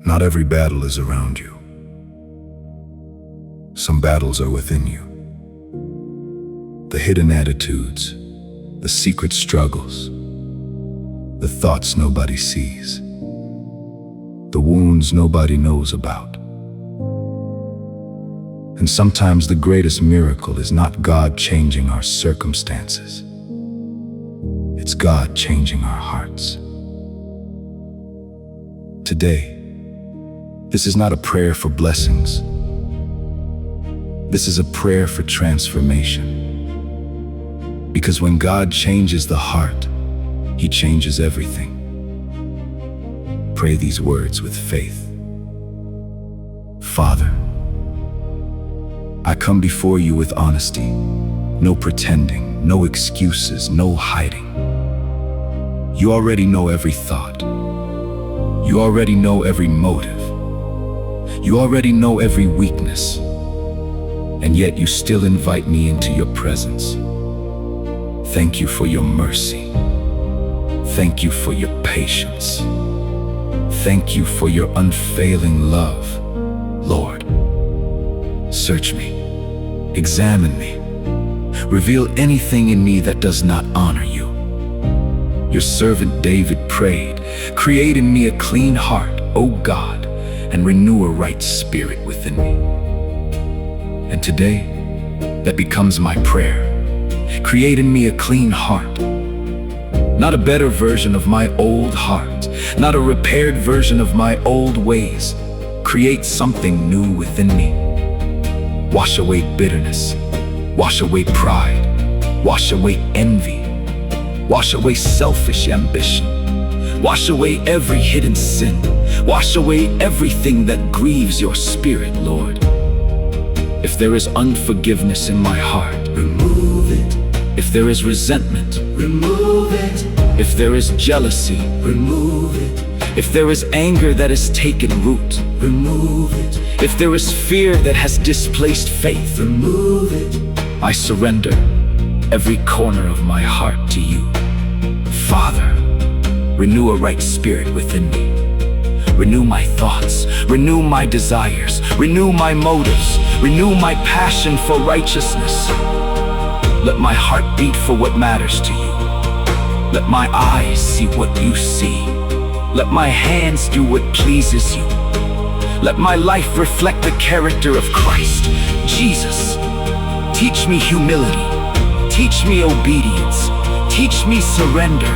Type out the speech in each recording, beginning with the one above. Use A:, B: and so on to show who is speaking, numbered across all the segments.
A: Not every battle is around you. Some battles are within you. The hidden attitudes, the secret struggles, the thoughts nobody sees, the wounds nobody knows about. And sometimes the greatest miracle is not God changing our circumstances. It's God changing our hearts. Today, this is not a prayer for blessings. This is a prayer for transformation. Because when God changes the heart, He changes everything. Pray these words with faith. Father, I come before you with honesty, no pretending, no excuses, no hiding. You already know every thought. You already know every motive. You already know every weakness. And yet you still invite me into your presence. Thank you for your mercy. Thank you for your patience. Thank you for your unfailing love. Lord, search me, examine me, reveal anything in me that does not honor you. Your servant David prayed, create in me a clean heart, O God, and renew a right spirit within me. And today, that becomes my prayer. Create in me a clean heart. Not a better version of my old heart, not a repaired version of my old ways. Create something new within me. Wash away bitterness, wash away pride, wash away envy, wash away selfish ambition, wash away every hidden sin, wash away everything that grieves your spirit, Lord. If there is unforgiveness in my heart, remove it. If there is resentment, remove it. If there is jealousy, remove it. If there is anger that has taken root, remove it. If there is fear that has displaced faith, remove it. I surrender every corner of my heart to you. Father, renew a right spirit within me. Renew my thoughts, renew my desires, renew my motives, renew my passion for righteousness. Let my heart beat for what matters to you. Let my eyes see what you see. Let my hands do what pleases you. Let my life reflect the character of Christ, Jesus. Teach me humility. Teach me obedience. Teach me surrender.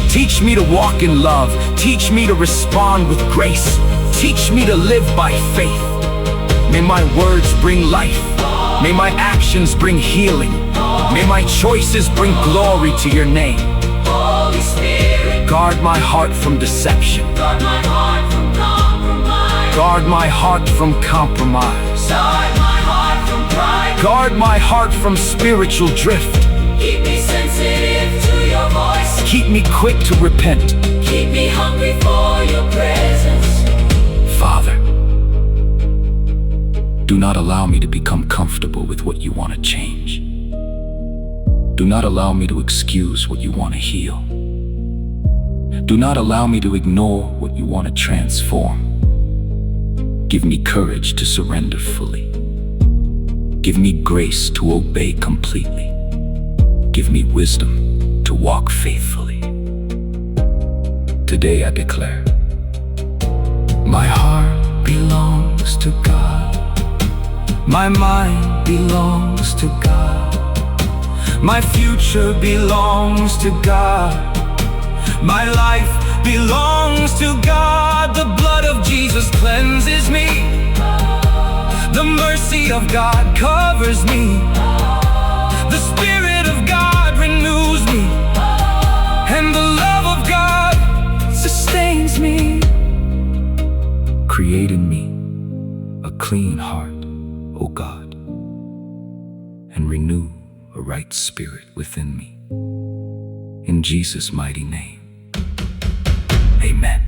A: Teach me to walk in love. Teach me to respond with grace. Teach me to live by faith. May my words bring life. May my actions bring healing. May my choices bring glory to your name. Holy Spirit, guard my heart from deception. Guard my heart from compromise. Guard my heart from compromise. Guard my heart from pride. Guard my heart from spiritual drift. Keep me sensitive to your voice. Keep me quick to repent. Keep me hungry for your presence. Father, do not allow me to become comfortable with what you want to change. Do not allow me to excuse what you want to heal. Do not allow me to ignore what you want to transform. Give me courage to surrender fully. Give me grace to obey completely. Give me wisdom to walk faithfully. Today I declare, my heart belongs to God. My mind belongs to God. My future belongs to God. My life belongs to God. The blood of Jesus cleanses me. The mercy of God covers me. The Spirit of God renews me. And the love of God sustains me. Create in me a clean heart, O God, and renew a right spirit within me. In Jesus' mighty name, amen.